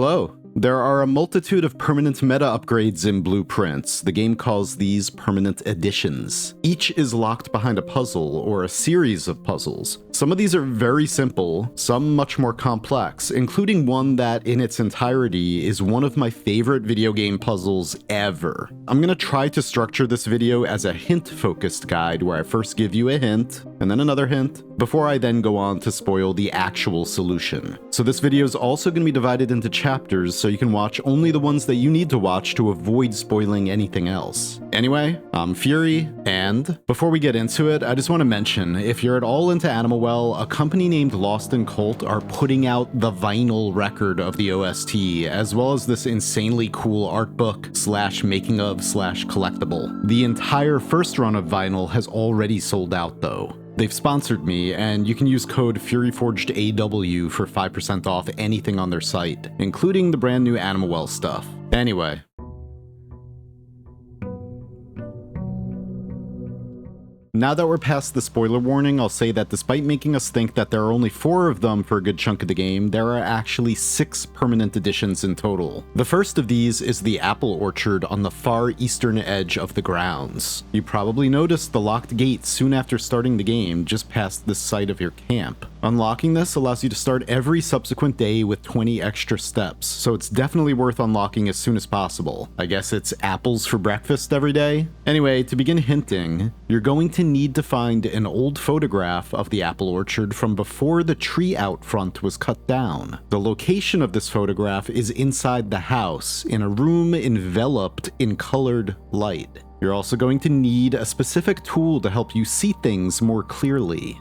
Hello. There are a multitude of permanent meta upgrades in Blueprints. The game calls these permanent additions. Each is locked behind a puzzle or a series of puzzles. Some of these are very simple, some much more complex, including one that in its entirety is one of my favorite video game puzzles ever. I'm gonna try to structure this video as a hint-focused guide where I first give you a hint, and then another hint, before I then go on to spoil the actual solution. So this video is also going to be divided into chapters so you can watch only the ones that you need to watch to avoid spoiling anything else. Anyway, I'm Fury, and before we get into it, I just want to mention, if you're at all into Animal Well, a company named Lost in Cult are putting out the vinyl record of the OST, as well as this insanely cool art book / making of / collectible. The entire first run of vinyl has already sold out though. They've sponsored me, and you can use code FuryForged AW for 5% off anything on their site, including the brand new Animal Well stuff. Anyway. Now that we're past the spoiler warning, I'll say that despite making us think that there are only 4 of them for a good chunk of the game, there are actually 6 permanent additions in total. The first of these is the apple orchard on the far eastern edge of the grounds. You probably noticed the locked gate soon after starting the game, just past the site of your camp. Unlocking this allows you to start every subsequent day with 20 extra steps, so it's definitely worth unlocking as soon as possible. I guess it's apples for breakfast every day? Anyway, to begin hinting, you're going to need to find an old photograph of the apple orchard from before the tree out front was cut down. The location of this photograph is inside the house, in a room enveloped in colored light. You're also going to need a specific tool to help you see things more clearly.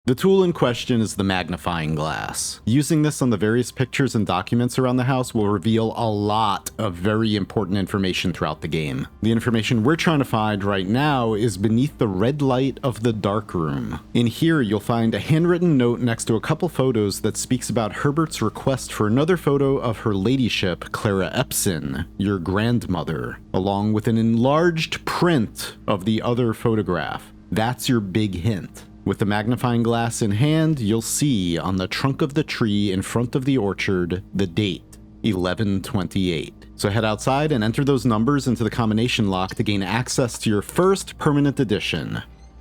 The tool in question is the magnifying glass. Using this on the various pictures and documents around the house will reveal a lot of very important information throughout the game. The information we're trying to find right now is beneath the red light of the dark room. In here, you'll find a handwritten note next to a couple photos that speaks about Herbert's request for another photo of her ladyship, Clara Epson, your grandmother, along with an enlarged print of the other photograph. That's your big hint. With the magnifying glass in hand, you'll see on the trunk of the tree in front of the orchard the date, 11/28. So head outside and enter those numbers into the combination lock to gain access to your first permanent addition.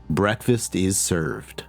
Breakfast is served.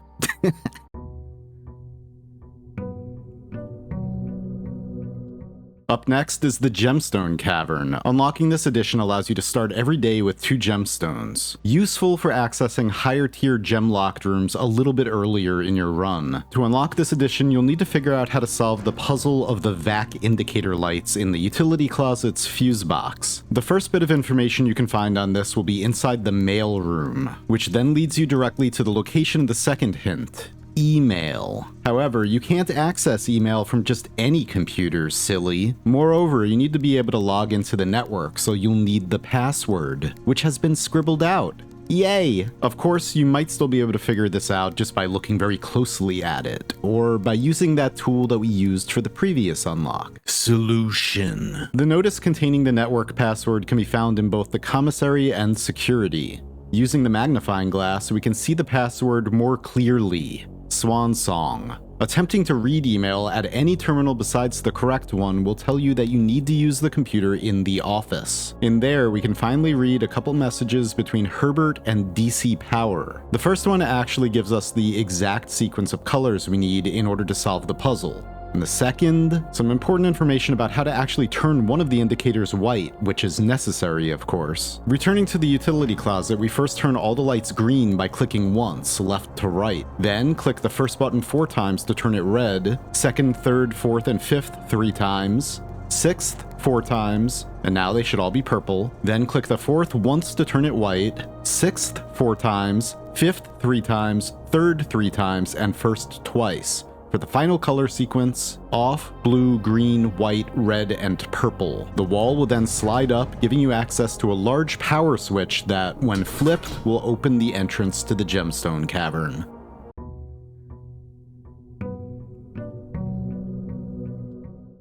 Up next is the Gemstone Cavern. Unlocking this edition allows you to start every day with 2 gemstones, useful for accessing higher tier gem-locked rooms a little bit earlier in your run. To unlock this edition, you'll need to figure out how to solve the puzzle of the vac indicator lights in the utility closet's fuse box. The first bit of information you can find on this will be inside the mail room, which then leads you directly to the location of the second hint. Email. However, you can't access email from just any computer, silly. Moreover, you need to be able to log into the network, so you'll need the password, which has been scribbled out. Yay! Of course, you might still be able to figure this out just by looking very closely at it, or by using that tool that we used for the previous unlock. Solution. The notice containing the network password can be found in both the commissary and security. Using the magnifying glass, we can see the password more clearly. Swan Song. Attempting to read email at any terminal besides the correct one will tell you that you need to use the computer in the office. In there, we can finally read a couple messages between Herbert and DC Power. The first one actually gives us the exact sequence of colors we need in order to solve the puzzle. And the second, some important information about how to actually turn one of the indicators white, which is necessary, of course. Returning to the utility closet, we first turn all the lights green by clicking once, left to right. Then click the first button 4 times to turn it red, second, third, fourth, and fifth 3 times, sixth 4 times, and now they should all be purple. Then click the fourth once to turn it white, sixth 4 times, fifth 3 times, third 3 times, and first twice. For the final color sequence, off, blue, green, white, red, and purple. The wall will then slide up, giving you access to a large power switch that, when flipped, will open the entrance to the Gemstone Cavern.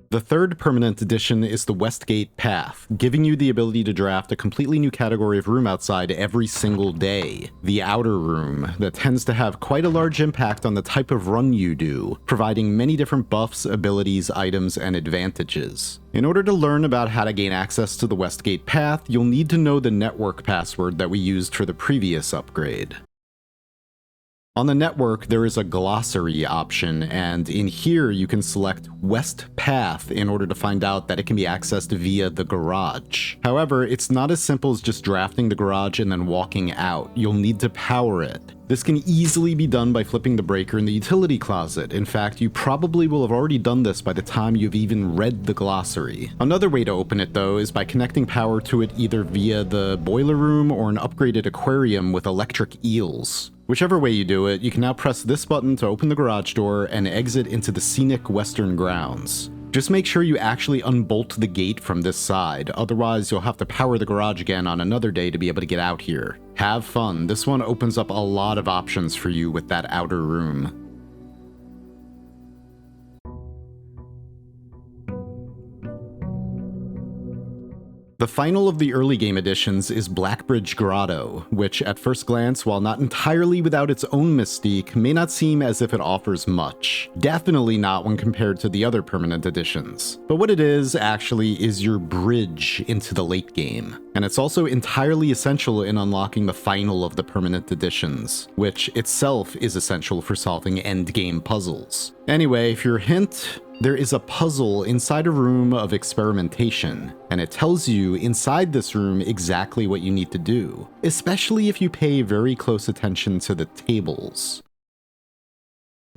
The third permanent addition is the Westgate Path, giving you the ability to draft a completely new category of room outside every single day. The Outer Room, that tends to have quite a large impact on the type of run you do, providing many different buffs, abilities, items, and advantages. In order to learn about how to gain access to the Westgate Path, you'll need to know the network password that we used for the previous upgrade. On the network, there is a glossary option, and in here you can select West Path in order to find out that it can be accessed via the garage. However, it's not as simple as just drafting the garage and then walking out. You'll need to power it. This can easily be done by flipping the breaker in the utility closet. In fact, you probably will have already done this by the time you've even read the glossary. Another way to open it though is by connecting power to it either via the boiler room or an upgraded aquarium with electric eels. Whichever way you do it, you can now press this button to open the garage door and exit into the scenic western grounds. Just make sure you actually unbolt the gate from this side, otherwise you'll have to power the garage again on another day to be able to get out here. Have fun, this one opens up a lot of options for you with that outer room. The final of the early game additions is Blackbridge Grotto, which at first glance, while not entirely without its own mystique, may not seem as if it offers much. Definitely not when compared to the other permanent additions. But what it is, actually, is your bridge into the late game. And it's also entirely essential in unlocking the final of the permanent additions, which itself is essential for solving endgame puzzles. Anyway, for your hint, there is a puzzle inside a room of experimentation, and it tells you inside this room exactly what you need to do, especially if you pay very close attention to the tables.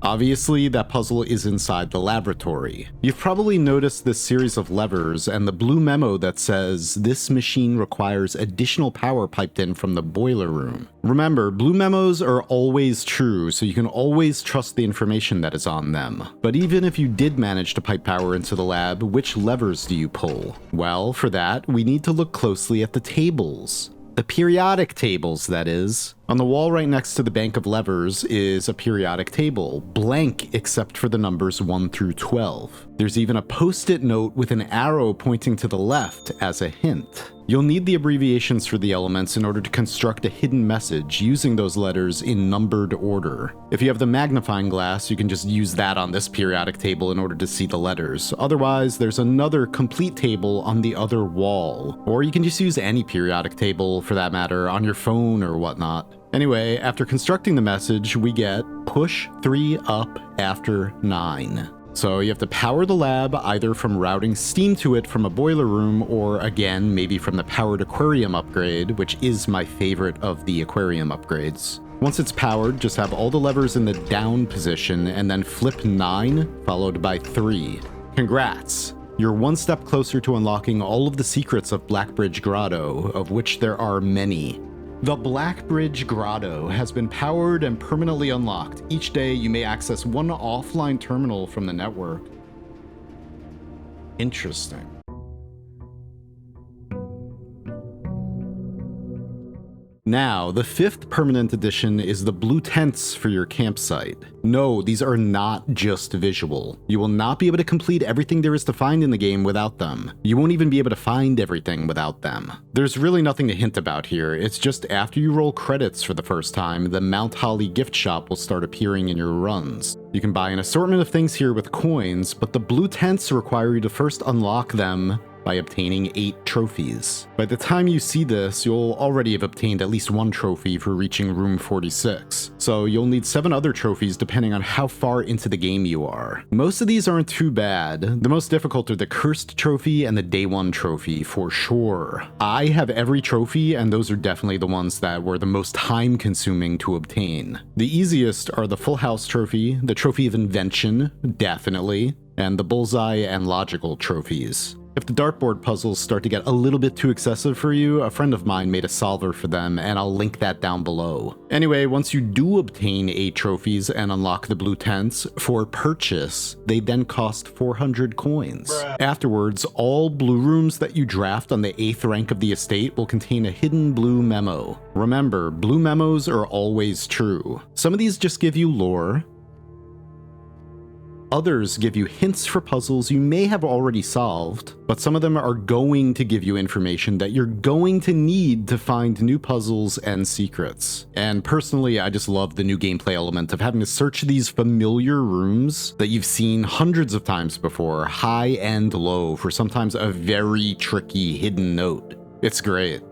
Obviously, that puzzle is inside the laboratory. You've probably noticed this series of levers and the blue memo that says, "This machine requires additional power piped in from the boiler room." Remember, blue memos are always true, so you can always trust the information that is on them. But even if you did manage to pipe power into the lab, which levers do you pull? Well, for that, we need to look closely at the tables. The periodic tables, that is. On the wall right next to the bank of levers is a periodic table, blank except for the numbers 1 through 12. There's even a post-it note with an arrow pointing to the left as a hint. You'll need the abbreviations for the elements in order to construct a hidden message using those letters in numbered order. If you have the magnifying glass, you can just use that on this periodic table in order to see the letters. Otherwise, there's another complete table on the other wall. Or you can just use any periodic table, for that matter, on your phone or whatnot. Anyway, after constructing the message, we get push 3 up after 9. So you have to power the lab either from routing steam to it from a boiler room or again, maybe from the powered aquarium upgrade, which is my favorite of the aquarium upgrades. Once it's powered, just have all the levers in the down position and then flip 9 followed by 3. Congrats! You're one step closer to unlocking all of the secrets of Blackbridge Grotto, of which there are many. The Blackbridge Grotto has been powered and permanently unlocked. Each day you may access one offline terminal from the network. Interesting. Now, the 5th permanent addition is the blue tents for your campsite. No, these are not just visual. You will not be able to complete everything there is to find in the game without them. You won't even be able to find everything without them. There's really nothing to hint about here. It's just after you roll credits for the first time, the Mount Holly gift shop will start appearing in your runs. You can buy an assortment of things here with coins, but the blue tents require you to first unlock them by obtaining 8 trophies. By the time you see this, you'll already have obtained at least 1 trophy for reaching room 46, so you'll need 7 other trophies depending on how far into the game you are. Most of these aren't too bad. The most difficult are the Cursed Trophy and the Day 1 Trophy, for sure. I have every trophy, and those are definitely the ones that were the most time-consuming to obtain. The easiest are the Full House Trophy, the Trophy of Invention, definitely, and the Bullseye and Logical trophies. If the dartboard puzzles start to get a little bit too excessive for you, a friend of mine made a solver for them, and I'll link that down below. Anyway, once you do obtain 8 trophies and unlock the blue tents, for purchase, they then cost 400 coins. Afterwards, all blue rooms that you draft on the 8th rank of the estate will contain a hidden blue memo. Remember, blue memos are always true. Some of these just give you lore, Others give you hints for puzzles you may have already solved, but some of them are going to give you information that you're going to need to find new puzzles and secrets. And personally, I just love the new gameplay element of having to search these familiar rooms that you've seen hundreds of times before, high and low, for sometimes a very tricky hidden note. It's great.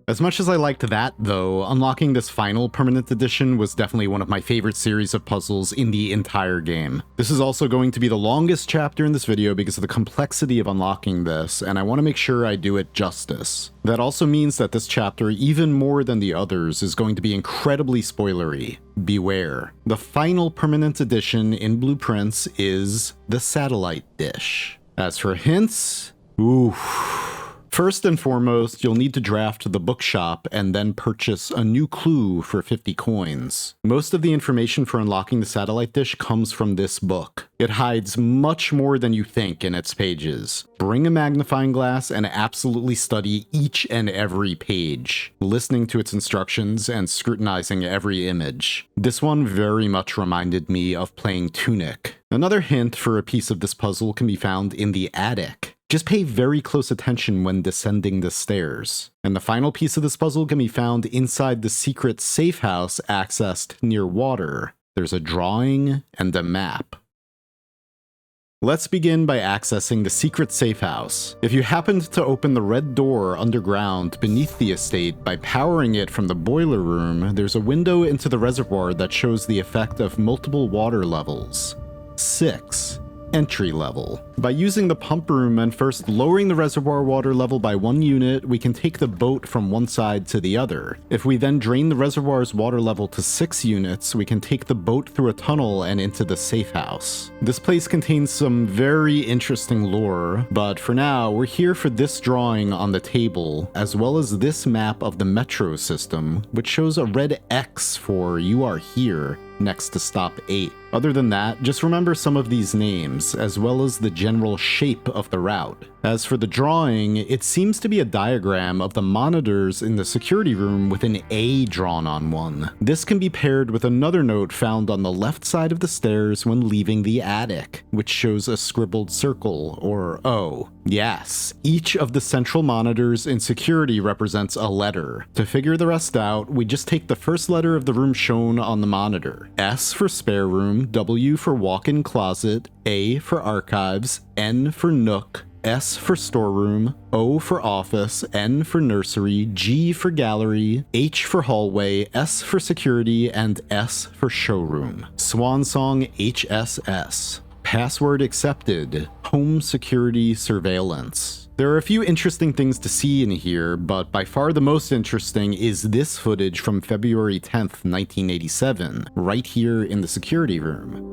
As much as I liked that, though, unlocking this final permanent edition was definitely one of my favorite series of puzzles in the entire game. This is also going to be the longest chapter in this video because of the complexity of unlocking this, and I want to make sure I do it justice. That also means that this chapter, even more than the others, is going to be incredibly spoilery. Beware. The final permanent edition in Blueprints is the Satellite Dish. As for hints, oof. First and foremost, you'll need to draft the bookshop and then purchase a new clue for 50 coins. Most of the information for unlocking the Satellite Dish comes from this book. It hides much more than you think in its pages. Bring a magnifying glass and absolutely study each and every page, listening to its instructions and scrutinizing every image. This one very much reminded me of playing Tunic. Another hint for a piece of this puzzle can be found in the attic. Just pay very close attention when descending the stairs. And the final piece of this puzzle can be found inside the secret safe house accessed near water. There's a drawing and a map. Let's begin by accessing the secret safe house. If you happened to open the red door underground beneath the estate by powering it from the boiler room, there's a window into the reservoir that shows the effect of multiple water levels. 6. Entry level. By using the pump room and first lowering the reservoir water level by 1 unit, we can take the boat from one side to the other. If we then drain the reservoir's water level to 6 units, we can take the boat through a tunnel and into the safe house. This place contains some very interesting lore, but for now, we're here for this drawing on the table, as well as this map of the metro system, which shows a red X for "You are here" next to stop 8. Other than that, just remember some of these names, as well as the general shape of the route. As for the drawing, it seems to be a diagram of the monitors in the security room with an A drawn on one. This can be paired with another note found on the left side of the stairs when leaving the attic, which shows a scribbled circle, or O. Yes, each of the central monitors in security represents a letter. To figure the rest out, we just take the first letter of the room shown on the monitor. S for spare room, W for walk-in closet, A for archives, N for nook, S for storeroom, O for office, N for nursery, G for gallery, H for hallway, S for security, and S for showroom. Swansong HSS. Password accepted. Home security surveillance. There are a few interesting things to see in here, but by far the most interesting is this footage from February 10th, 1987, right here in the security room.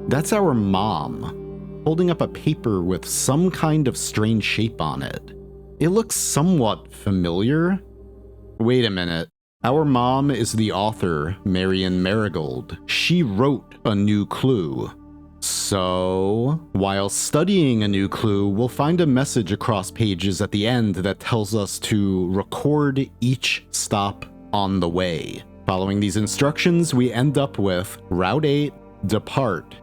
That's our mom, holding up a paper with some kind of strange shape on it. It looks somewhat familiar. Wait a minute. Our mom is the author, Marion Marigold. She wrote a new clue. So, while studying a new clue, we'll find a message across pages at the end that tells us to record each stop on the way. Following these instructions, we end up with Route 8, depart,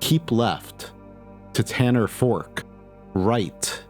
keep left, to Tanner Fork, right,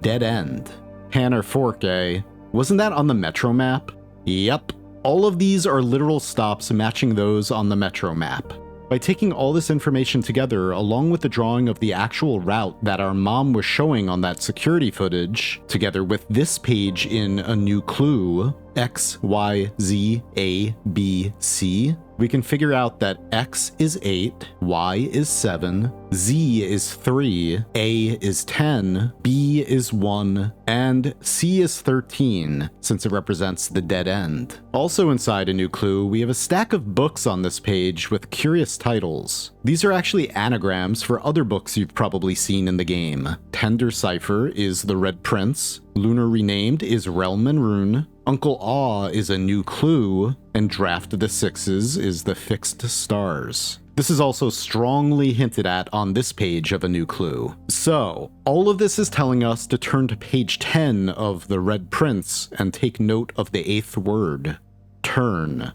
dead end. Tanner Fork, eh? Wasn't that on the Metro map? Yep. All of these are literal stops matching those on the Metro map. By taking all this information together, along with the drawing of the actual route that our mom was showing on that security footage, together with this page in a new clue, X, Y, Z, A, B, C, we can figure out that X is 8, Y is 7, Z is 3, A is 10, B is 1, and C is 13, since it represents the dead end. Also inside a new clue, we have a stack of books on this page with curious titles. These are actually anagrams for other books you've probably seen in the game. Tender Cipher is The Red Prince, Lunar Renamed is Realm and Rune, Uncle Aw is a new clue, and Draft of the Sixes is The Fixed Stars. This is also strongly hinted at on this page of a new clue. So, all of this is telling us to turn to page 10 of The Red Prince and take note of the 8th word, turn.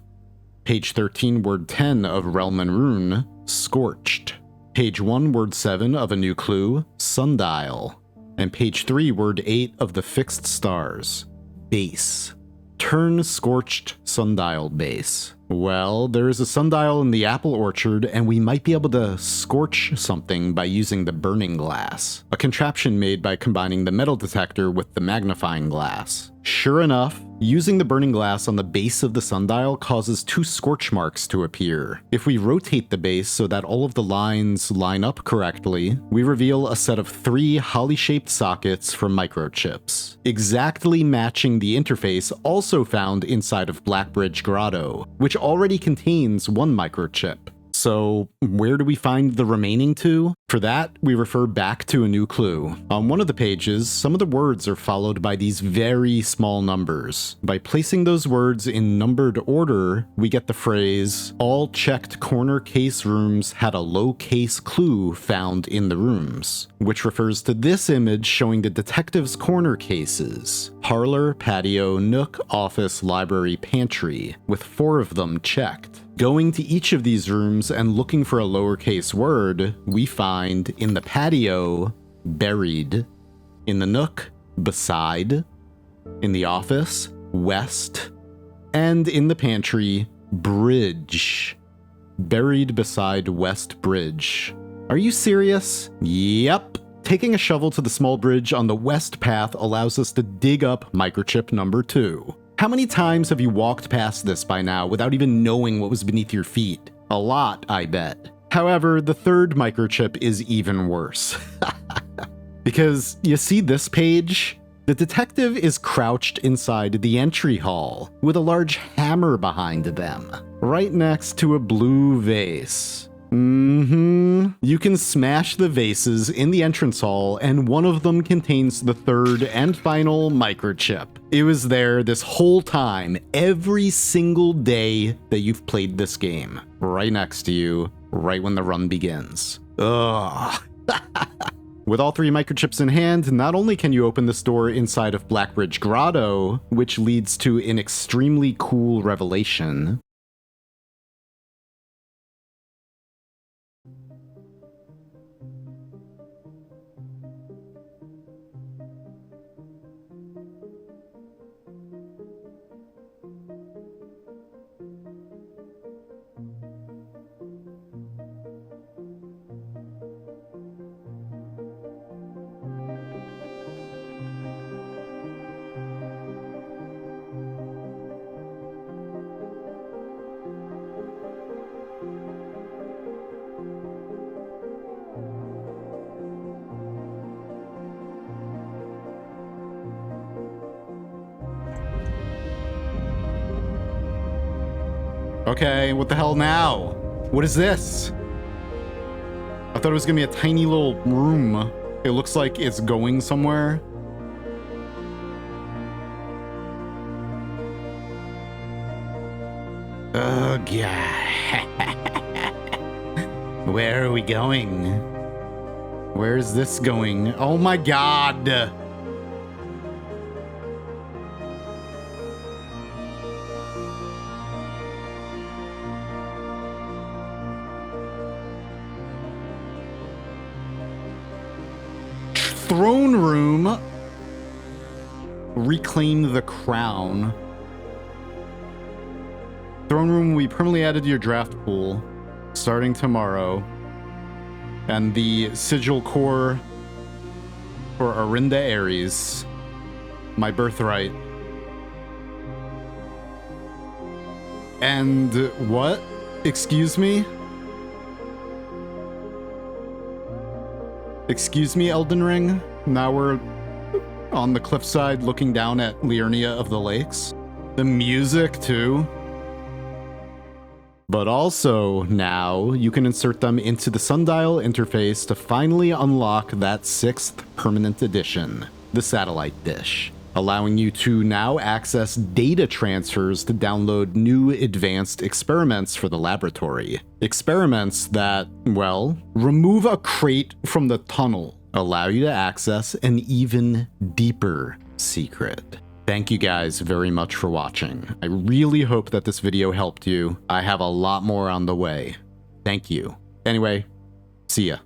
Page 13, word 10 of Realm and Rune, scorched. Page 1, word 7 of a new clue, sundial. And page 3, word 8 of the fixed stars, base. Turn scorched sundial base. Well, there is a sundial in the apple orchard, and we might be able to scorch something by using the burning glass, a contraption made by combining the metal detector with the magnifying glass. Sure enough, using the burning glass on the base of the sundial causes 2 scorch marks to appear. If we rotate the base so that all of the lines line up correctly, we reveal a set of 3 holly-shaped sockets from microchips, exactly matching the interface also found inside of Blackbridge Grotto, which already contains 1 microchip. So, where do we find the remaining 2? For that, we refer back to a new clue. On one of the pages, some of the words are followed by these very small numbers. By placing those words in numbered order, we get the phrase, all checked corner case rooms had a low case clue found in the rooms, which refers to this image showing the detective's corner cases. Parlor, patio, nook, office, library, pantry, with 4 of them checked. Going to each of these rooms and looking for a lowercase word, we find in the patio, buried, in the nook, beside, in the office, west, and in the pantry, bridge. Buried beside West Bridge. Are you serious? Yep. Taking a shovel to the small bridge on the west path allows us to dig up microchip number 2. How many times have you walked past this by now without even knowing what was beneath your feet? A lot, I bet. However, the 3rd microchip is even worse. Because, you see this page? The detective is crouched inside the entry hall, with a large hammer behind them, right next to a blue vase. You can smash the vases in the entrance hall, and one of them contains the 3rd and final microchip. It was there this whole time, every single day that you've played this game. Right next to you, right when the run begins. Ugh. With all 3 microchips in hand, not only can you open this door inside of Blackbridge Grotto, which leads to an extremely cool revelation. Okay, what the hell now? What is this? I thought it was gonna be a tiny little room. It looks like it's going somewhere. Oh, God. Where are we going? Where is this going? Oh my God! Throne room. Reclaim the crown. Throne room will be permanently added to your draft pool starting tomorrow. And the sigil core for Arinda Ares. My birthright. And what? Excuse me? Excuse me, Elden Ring? Now we're on the cliffside looking down at Liurnia of the Lakes. The music, too. But also, now, you can insert them into the sundial interface to finally unlock that 6th permanent edition, the satellite dish. allowing you to now access data transfers to download new advanced experiments for the laboratory. Experiments that, well, remove a crate from the tunnel, allow you to access an even deeper secret. Thank you guys very much for watching. I really hope that this video helped you. I have a lot more on the way. Thank you. Anyway, see ya.